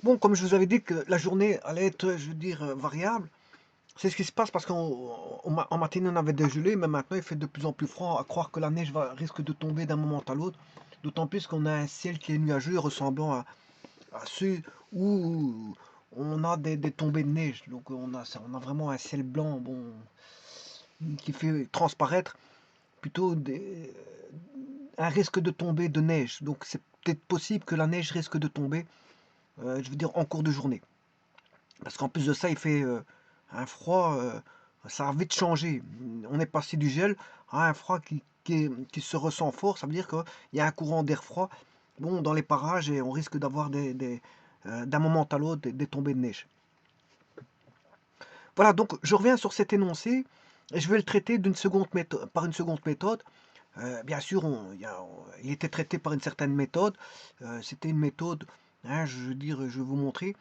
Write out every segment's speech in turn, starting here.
Bon, comme je vous avais dit que la journée allait être, je veux dire, variable, c'est ce qui se passe parce qu'en matinée on avait dégelé, mais maintenant il fait de plus en plus froid, à croire que la neige risque de tomber d'un moment à l'autre, d'autant plus qu'on a un ciel qui est nuageux ressemblant à ceux où on a des tombées de neige. Donc on a vraiment un ciel blanc, bon, qui fait transparaître plutôt un risque de tomber de neige. Donc c'est peut-être possible que la neige risque de tomber, je veux dire, en cours de journée. Parce qu'en plus de ça, il fait un froid, ça a vite changé. On est passé du gel à un froid qui se ressent fort. Ça veut dire qu'il y a un courant d'air froid, bon, dans les parages, et on risque d'avoir d'un moment à l'autre des tombées de neige. Voilà, donc je reviens sur cet énoncé et je vais le traiter par une seconde méthode. Bien sûr, il était traité par une certaine méthode. C'était une méthode, hein, je veux dire, je vais vous montrer.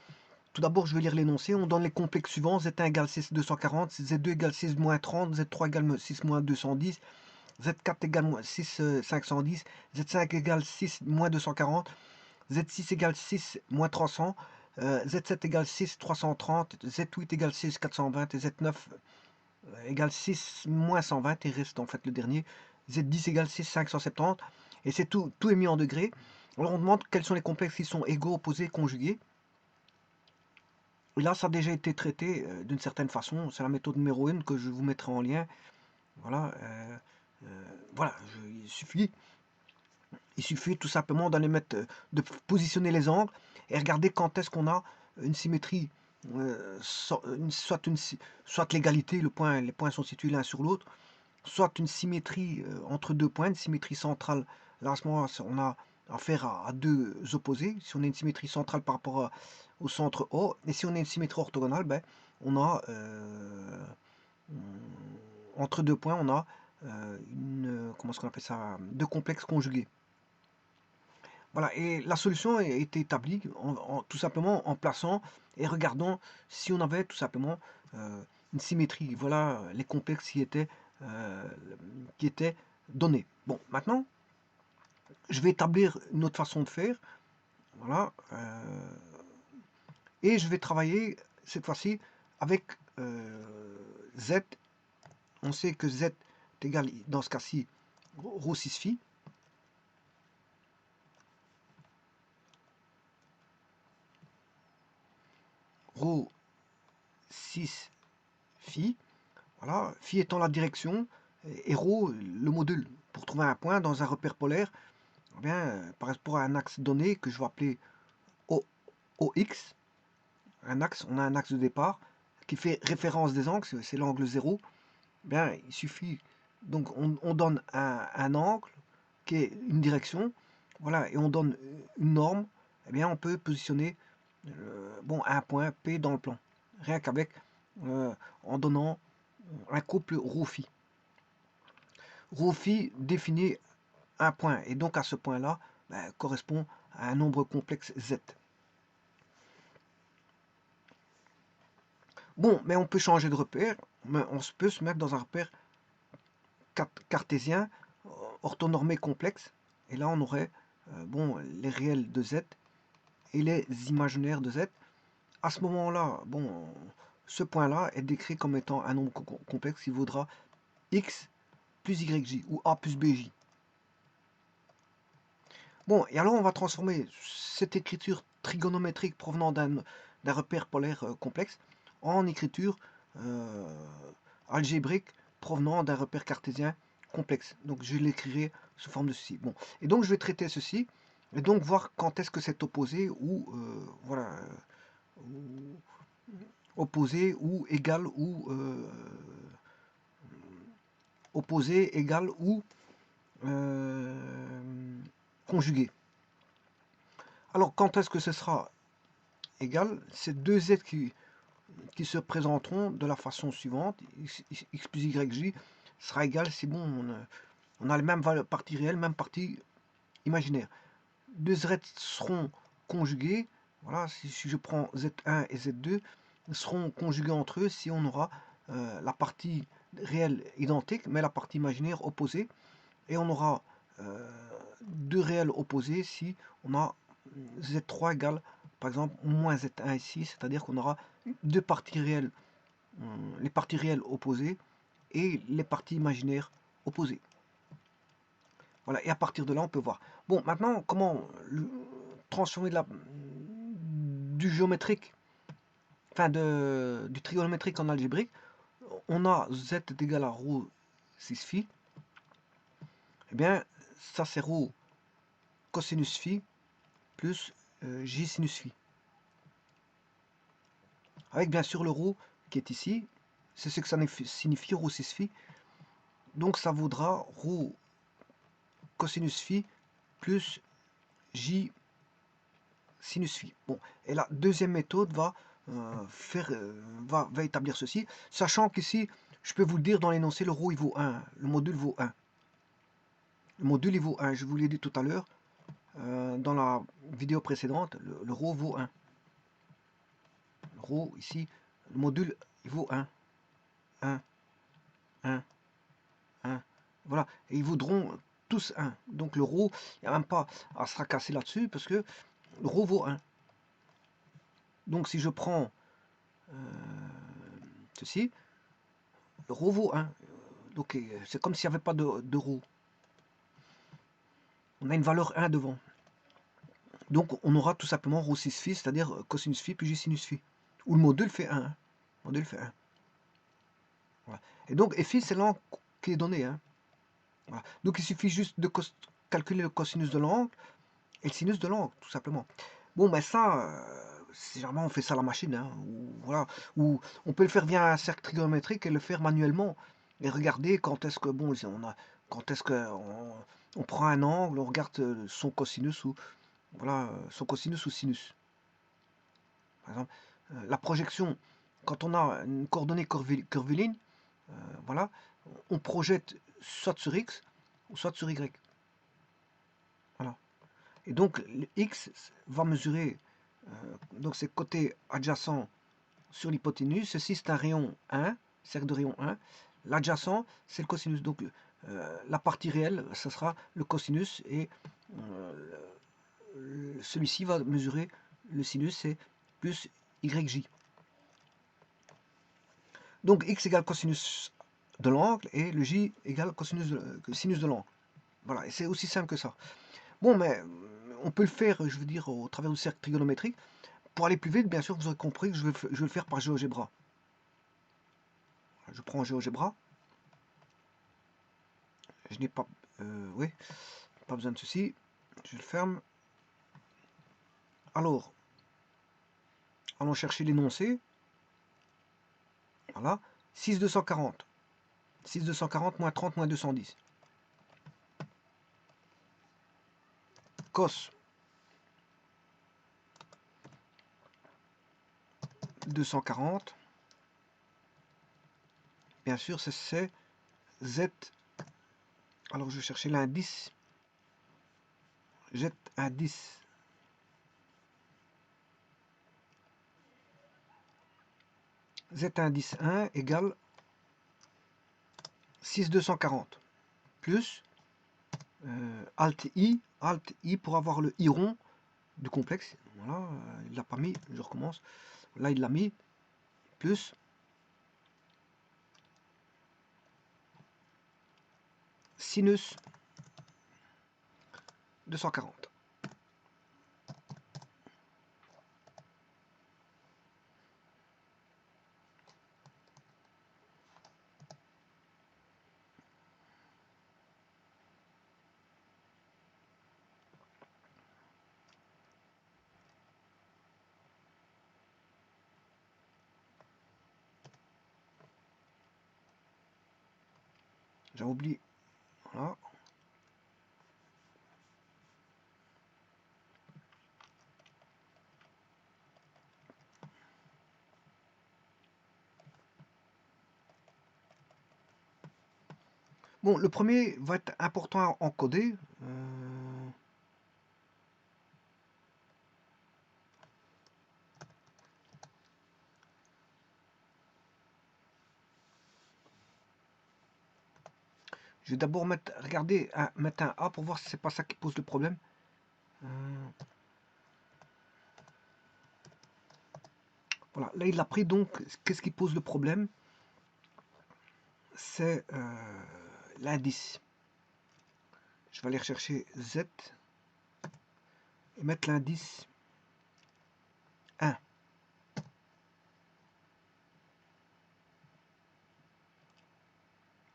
Tout d'abord, je vais lire l'énoncé. On donne les complexes suivants. Z1 égale 6 240, Z2 égale 6 moins 30, Z3 égale 6 moins 210, Z4 égale 6 510, Z5 égale 6 moins 240, Z6 égale 6 moins 300, Z7 égale 6 330, Z8 égale 6 420 et Z9 égale 6 moins 120. Il reste en fait le dernier. Z10 égale 6 570. Et c'est tout est mis en degrés. Alors on demande quels sont les complexes qui sont égaux, opposés, conjugués. Et là, ça a déjà été traité d'une certaine façon. C'est la méthode numéro 1 que je vous mettrai en lien. Voilà, voilà, il suffit tout simplement d'aller mettre, de positionner les angles et regarder quand est-ce qu'on a une symétrie, soit l'égalité, les points sont situés l'un sur l'autre, soit une symétrie entre deux points, une symétrie centrale. Là, à ce moment-là, on a affaire à deux opposés. Si on a une symétrie centrale par rapport au centre O, et si on a une symétrie orthogonale, ben, on a entre deux points, on a comment est-ce qu'on appelle ça, deux complexes conjugués. Voilà, et la solution a été établie tout simplement en plaçant et regardant si on avait tout simplement une symétrie. Voilà les complexes euh, qui étaient donnés. Bon, maintenant, je vais établir une autre façon de faire. Voilà, et je vais travailler cette fois-ci avec Z. On sait que Z est égal, dans ce cas-ci, ρ 6 phi. Rho 6 phi, voilà, phi étant la direction, et rho le module. Pour trouver un point dans un repère polaire, eh bien, par rapport à un axe donné que je vais appeler OX, on a un axe de départ qui fait référence des angles, c'est l'angle 0. Eh bien, il suffit, donc on donne un angle qui est une direction, voilà, et on donne une norme, eh bien, on peut positionner bon, un point P dans le plan, rien qu'avec en donnant un couple ρ-phi. Ρ-phi définit un point, et donc à ce point-là, ben, correspond à un nombre complexe Z. Bon, mais on peut changer de repère, mais on peut se mettre dans un repère cartésien, orthonormé complexe, et là on aurait bon, les réels de Z et les imaginaires de Z. À ce moment-là, bon, ce point-là est décrit comme étant un nombre complexe qui vaudra x plus yj, ou a plus bj. Bon, et alors on va transformer cette écriture trigonométrique provenant d'un repère polaire complexe en écriture euh, algébrique provenant d'un repère cartésien complexe. Donc je l'écrirai sous forme de ceci. Bon, et donc je vais traiter ceci et donc voir quand est-ce que c'est opposé ou voilà, opposé ou égal ou opposé égal ou conjugué. Alors quand est-ce que ce sera égal? C'est deux z qui se présenteront de la façon suivante. X plus yj sera égal, c'est bon, on a les mêmes parties réelles, même partie imaginaire. Deux z seront conjugués, voilà, si je prends z1 et z2, seront conjugués entre eux si on aura la partie réelle identique, mais la partie imaginaire opposée, et on aura deux réels opposés si on a z3 égale par exemple, moins Z1 ici, c'est-à-dire qu'on aura deux parties réelles, les parties réelles opposées et les parties imaginaires opposées. Voilà, et à partir de là, on peut voir. Bon, maintenant, comment transformer du géométrique, enfin du trigonométrique en algébrique? On a z est égal à ρ 6 phi. Eh bien, ça c'est ρ cosinus phi plus j sinus phi. Avec bien sûr le ρ qui est ici, c'est ce que ça signifie ρ 6 phi. Donc ça vaudra ρ cosinus phi plus j sinus phi. Bon, et la deuxième méthode va va établir ceci, sachant qu'ici, je peux vous le dire dans l'énoncé, le ρ il vaut 1, le module vaut 1. Le module il vaut 1, je vous l'ai dit tout à l'heure, dans la vidéo précédente, le ρ vaut 1. Le ρ ici, le module il vaut 1. 1, 1, 1. Voilà, et ils vaudront tous 1. Donc le ρ, il n'y a même pas à se fracasser là-dessus, parce que le ρ vaut 1. Donc si je prends ceci, le ρ vaut 1. Donc c'est comme s'il n'y avait pas de ρ. On a une valeur 1 devant. Donc on aura tout simplement ρ 6 phi, c'est-à-dire cosinus phi plus j sinus phi. Où le module fait 1. Hein. Le module fait 1. Voilà. Et donc phi c'est l'angle qui est donné. Hein. Voilà. Donc il suffit juste de calculer le cosinus de l'angle et le sinus de l'angle, tout simplement. Bon, ben ça, généralement on fait ça à la machine. Hein, ou, voilà. Ou on peut le faire via un cercle trigonométrique et le faire manuellement. Et regarder quand est-ce que, bon, quand est-ce que on prend un angle, on regarde son cosinus ou, voilà, son cosinus ou sinus. Par exemple, la projection, quand on a une coordonnée curviligne, voilà, on projette soit sur x ou soit sur y. Voilà. Et donc, le x va mesurer, donc c'est côté adjacent sur l'hypoténuse. Ceci, c'est un rayon 1, cercle de rayon 1. L'adjacent, c'est le cosinus. Donc, la partie réelle, ce sera le cosinus et celui-ci va mesurer le sinus, c'est plus yj. Donc x égale cosinus de l'angle et le j égale sinus de l'angle. Voilà, et c'est aussi simple que ça. Bon, mais on peut le faire, je veux dire, au travers du cercle trigonométrique. Pour aller plus vite, bien sûr, vous aurez compris que je vais le faire par GeoGebra. Je prends GeoGebra. Je n'ai pas... oui, pas besoin de ceci. Je le ferme. Alors, allons chercher l'énoncé. Voilà. 6,240. 6,240 moins 30 moins 210. Cos 240. Bien sûr, c'est Z. Alors, je vais chercher l'indice. Jette indice. Z indice 1 égale 6,240 plus Alt I pour avoir le I rond du complexe. Voilà, il l'a pas mis, je recommence. Là, il l'a mis, plus sinus 240. J'ai oublié. Voilà. Bon, le premier va être important à encoder. Je vais d'abord mettre, regardez, mettre un A pour voir si c'est pas ça qui pose le problème. Voilà, là il l'a pris, donc qu'est-ce qui pose le problème? C'est l'indice. Je vais aller rechercher Z et mettre l'indice 1.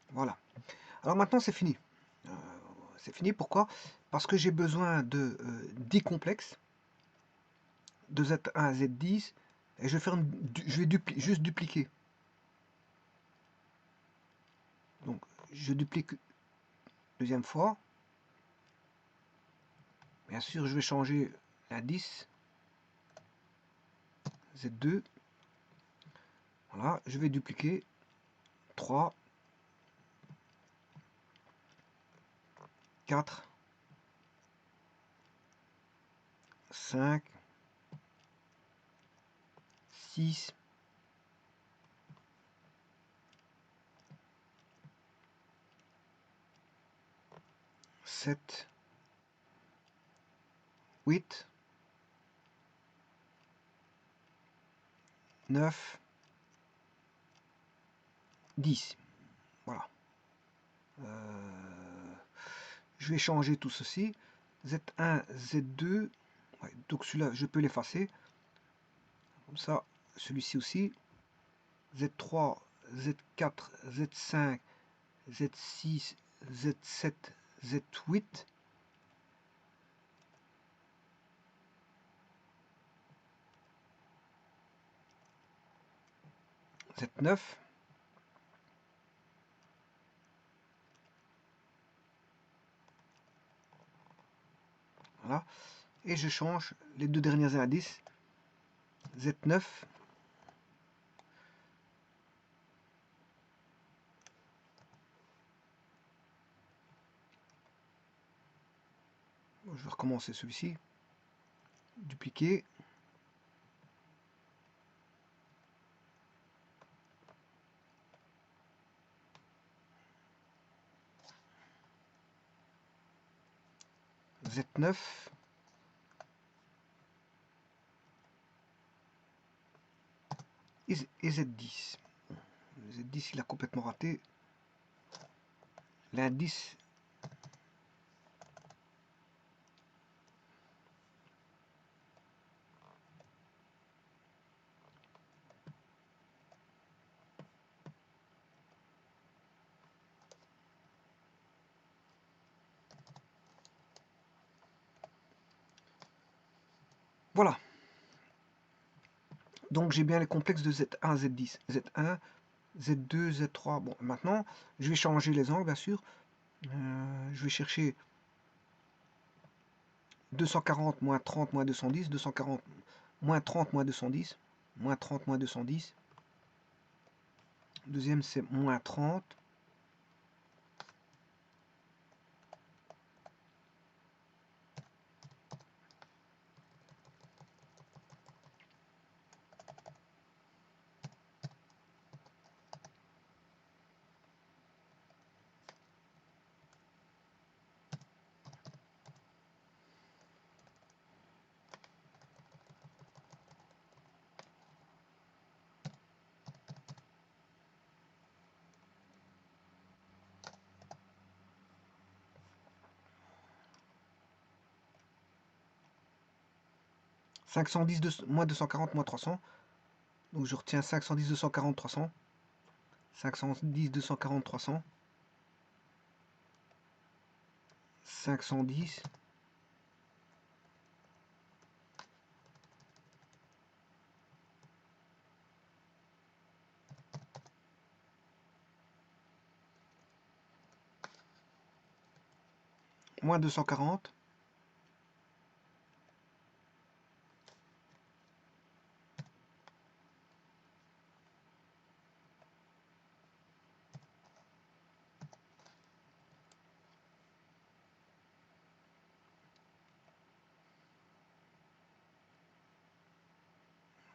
Voilà. Alors maintenant c'est fini. C'est fini, pourquoi? Parce que j'ai besoin de 10 complexes, de Z1 à Z10, et je vais, juste dupliquer. Donc je duplique deuxième fois. Bien sûr, je vais changer l'indice Z2. Voilà, je vais dupliquer 3, 4, 5, 6, 7, 8, 9, 10. Voilà. Je vais changer tout ceci. Z1, Z2. Ouais, donc celui-là, je peux l'effacer. Comme ça, celui-ci aussi. Z3, Z4, Z5, Z6, Z7, Z8. Z9. Voilà. Et je change les deux derniers indices. Z9. Je vais recommencer celui-ci. Dupliquer. Z9. Et Z10. Z10, il a complètement raté. L'indice. Voilà. Donc j'ai bien les complexes de Z1, Z10. Z1, Z2, Z3. Bon, maintenant, je vais changer les angles, bien sûr. Je vais chercher 240 moins 30 moins 210. 240 moins 30 moins 210. Moins 30 moins 210. Deuxième, c'est moins 30. Moins 240 moins 300. Donc je retiens 510, 240, 300. 510, 240, 300. 510. Moins 240.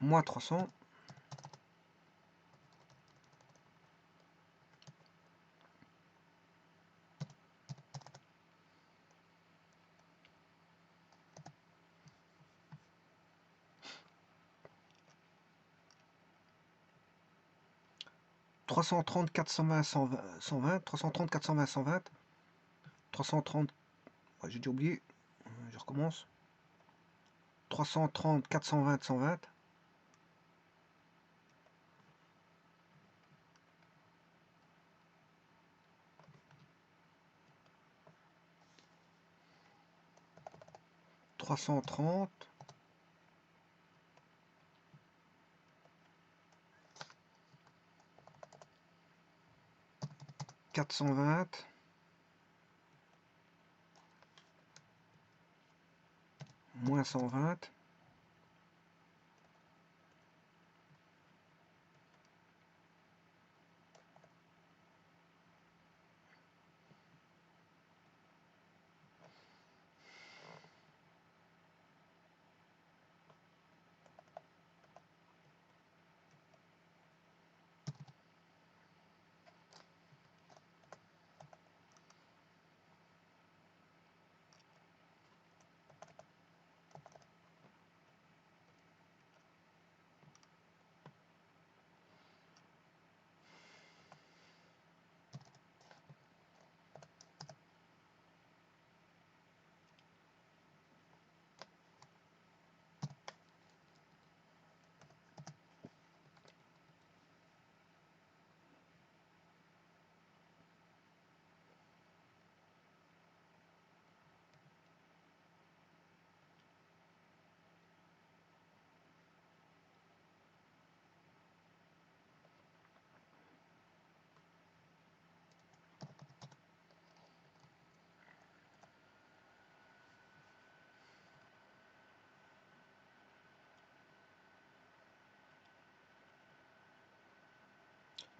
Moins 300. 330, 420, 120, 330, 420, 120, 330, ouais, j'ai déjà oublié, je recommence, 330, 420, 120, 330, 420, moins 120,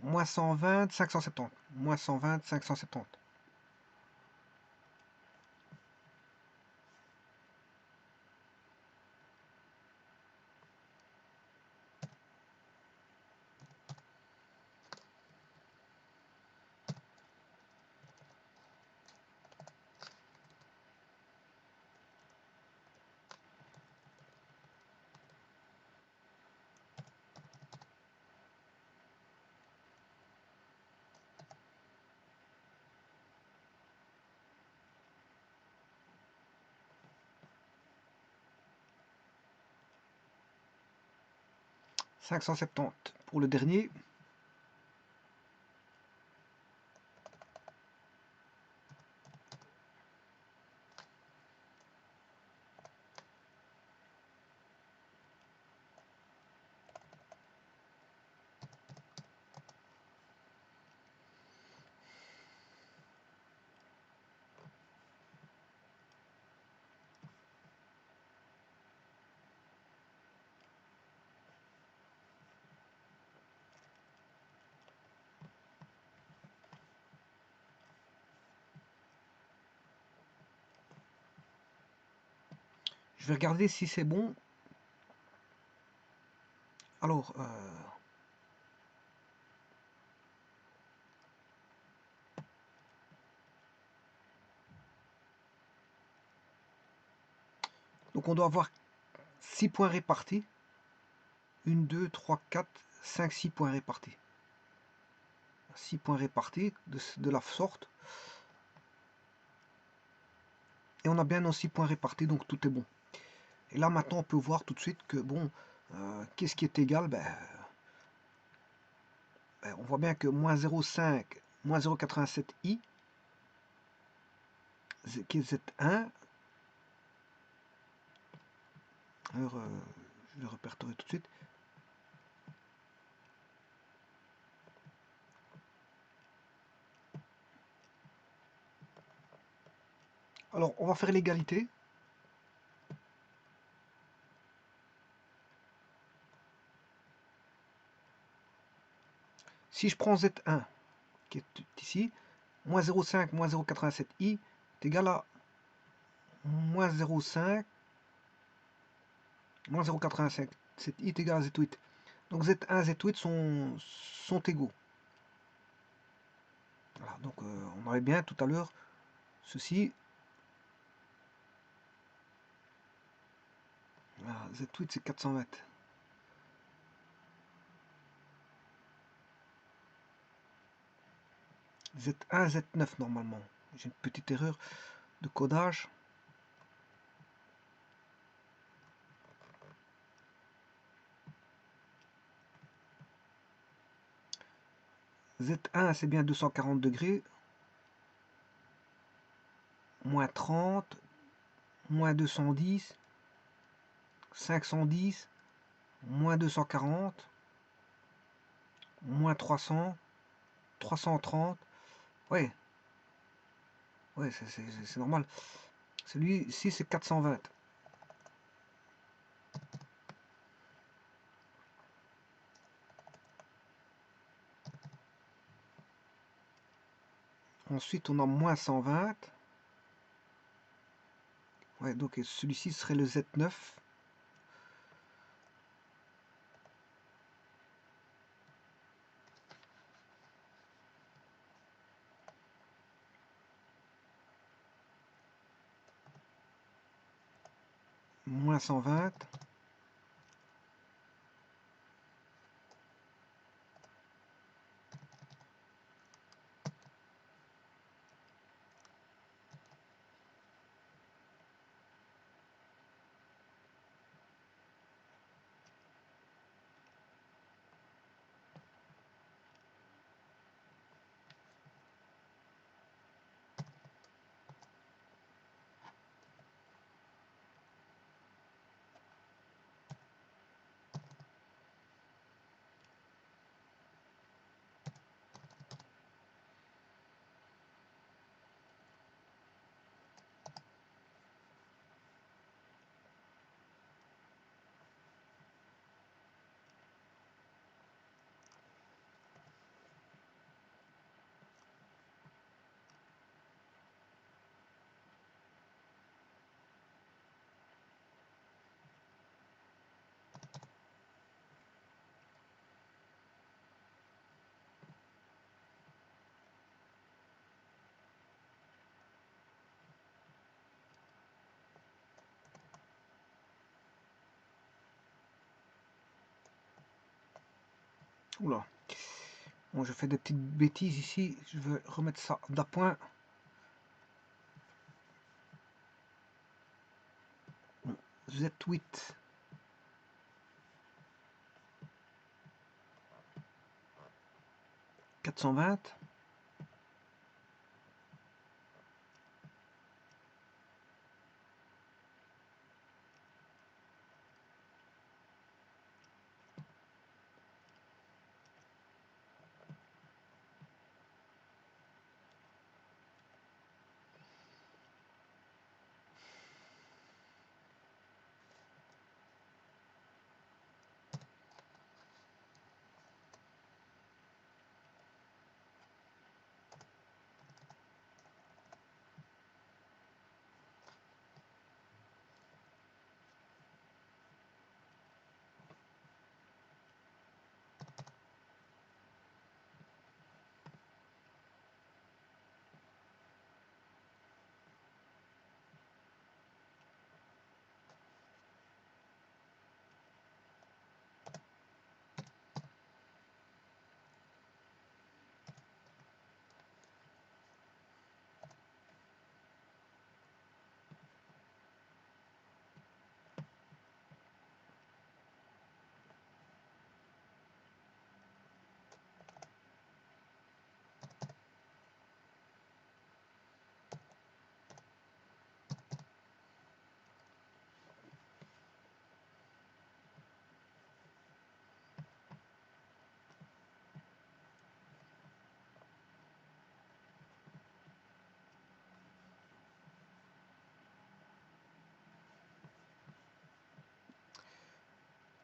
moins 120, 570, moins 120, 570. « 570 pour le dernier. Je vais regarder si c'est bon. Alors, donc on doit avoir 6 points répartis. 1, 2, 3, 4, 5, 6 points répartis. 6 points répartis de la sorte. Et on a bien nos 6 points répartis, donc tout est bon. Et là maintenant on peut voir tout de suite que bon, qu'est-ce qui est égal, on voit bien que moins 0,5, moins 0,87i, qui est Z1. Alors je le répertorie tout de suite. Alors on va faire l'égalité. Si je prends Z1, qui est ici, moins 0,5, moins 0,87i est égal à moins 0,5, moins 0,87i est égal à Z8. Donc Z1 et Z8 sont égaux. Voilà, donc on avait bien tout à l'heure ceci. Voilà, Z8 c'est 420. Z1, Z9 normalement. J'ai une petite erreur de codage. Z1 c'est bien 240 degrés. Moins 30, moins 210, 510, moins 240, moins 300, 330. Ouais, ouais, c'est normal. Celui-ci, c'est 420. Ensuite, on a moins 120. Ouais, donc celui-ci serait le Z9. Moins 120. Oula. Bon, je fais des petites bêtises ici. Je vais remettre ça d'appoint. Bon, Z8. 420.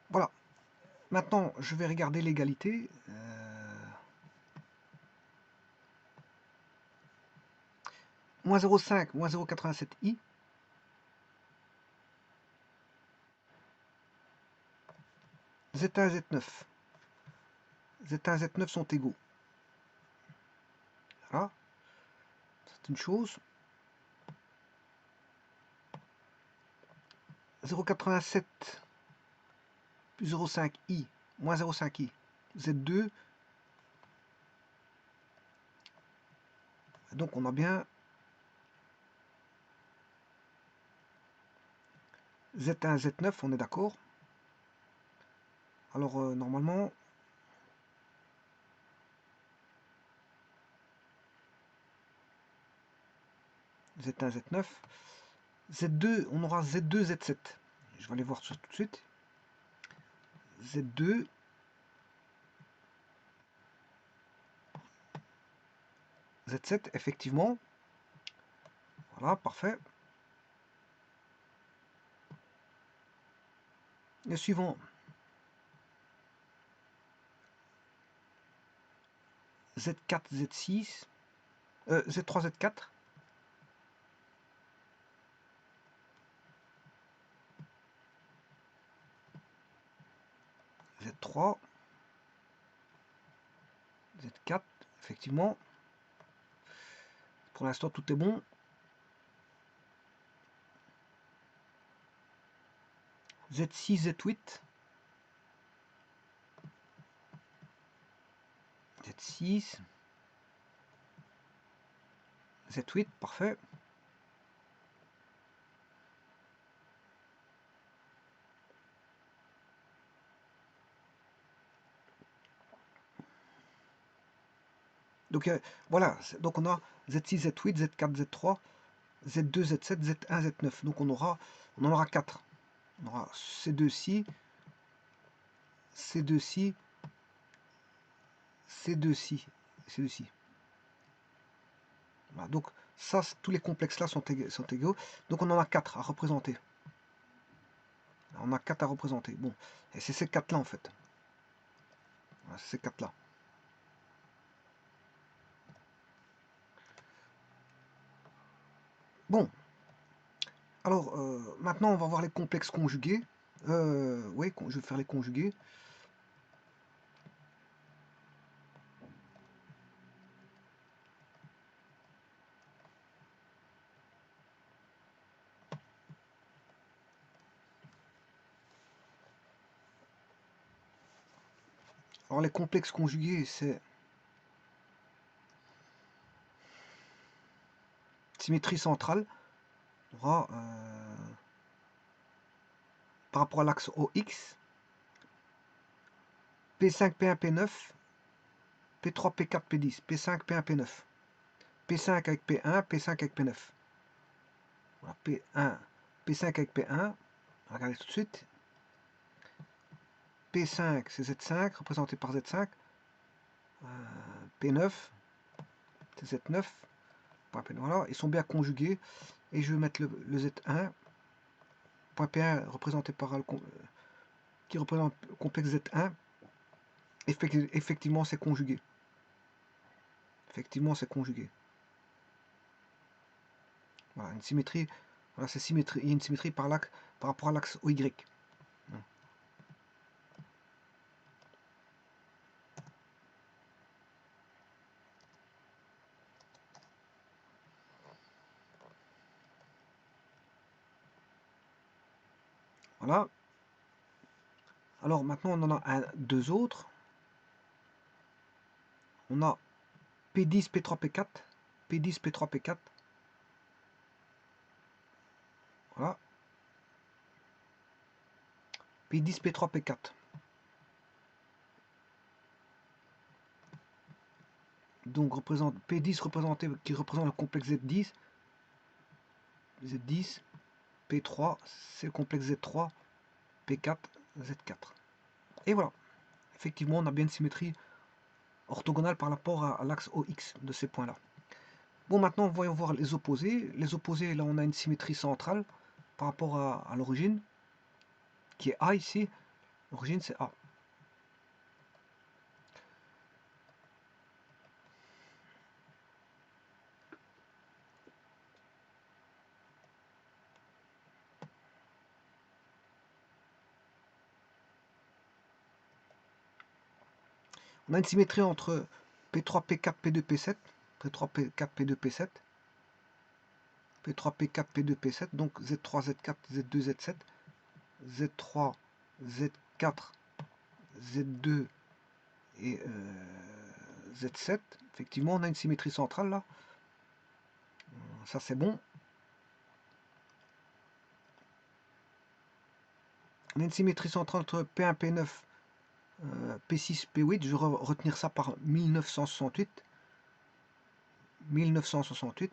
Voilà. Maintenant, je vais regarder l'égalité. Moins 0,5, moins 0,87i. Z1, Z9. Z1, Z9 sont égaux. Voilà. C'est une chose. 0,87 plus 0,5i moins 0,5i. Z2 Donc on a bien Z1, Z9, on est d'accord. Alors normalement, Z1, Z9, Z2, on aura Z2, Z7. Je vais aller voir ça tout de suite. Z2, Z7, effectivement. Voilà, parfait. Le suivant, Z4, Z6, Z3, Z4. Z3, Z4, effectivement. Pour l'instant, tout est bon. Z6, Z8. Z6. Z8, parfait. Donc voilà, donc on a Z6, Z8, Z4, Z3, Z2, Z7, Z1, Z9. Donc on en aura 4. On aura C2-ci, C2-ci, C2-ci, C2-ci. Voilà, donc ça, tous les complexes là sont égaux. Donc on en a 4 à représenter. On a 4 à représenter. Bon, et c'est ces 4 là en fait. Voilà, c'est ces 4 là. Bon, alors maintenant on va voir les complexes conjugués. Oui, je vais faire les conjugués. Alors les complexes conjugués, c'est symétrie centrale. On aura par rapport à l'axe OX, P5, P1, P9, P3, P4, P10, P5, P1, P9, P5 avec P1, P5 avec P9. Voilà, P1, P5 avec P1, regardez tout de suite. P5, c'est Z5, représenté par Z5. P9, c'est Z9. Voilà, ils sont bien conjugués. Et je vais mettre le Z1. Point P1 représenté par qui représente le complexe Z1. Effectivement, c'est conjugué. Effectivement, c'est conjugué. Voilà, une symétrie. Voilà, c'est symétrie. Il y a une symétrie par rapport à l'axe OY. Voilà. Alors maintenant, on en a deux autres. On a P10, P3, P4. P10, P3, P4. Voilà. P10, P3, P4. Donc P10 qui représente le complexe Z10. Z10, P3, c'est le complexe Z3, P4, Z4. Et voilà. Effectivement, on a bien une symétrie orthogonale par rapport à l'axe OX de ces points-là. Bon, maintenant, voyons voir les opposés. Les opposés, là, on a une symétrie centrale par rapport à l'origine, qui est A ici. L'origine, c'est A. On a une symétrie entre P3, P4, P2, P7. P3, P4, P2, P7. P3, P4, P2, P7. Donc Z3, Z4, Z2, Z7. Z3, Z4, Z2 et Z7. Effectivement, on a une symétrie centrale là. ça c'est bon. On a une symétrie centrale entre P1, P9, P6, P8. Je vais retenir ça par 1968. 1968.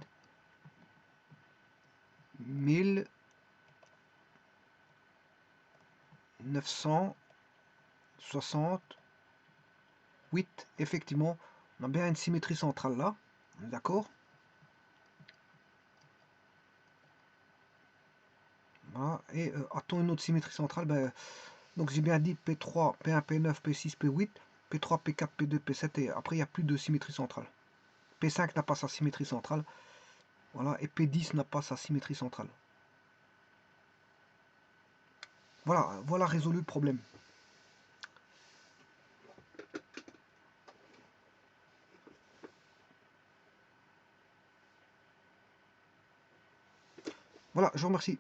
1968. Effectivement, on a bien une symétrie centrale là. D'accord. Voilà. Et a-t-on une autre symétrie centrale? Donc j'ai bien dit P3, P1, P9, P6, P8, P3, P4, P2, P7, et après il n'y a plus de symétrie centrale. P5 n'a pas sa symétrie centrale. Voilà, et P10 n'a pas sa symétrie centrale. Voilà résolu le problème. Voilà, je vous remercie.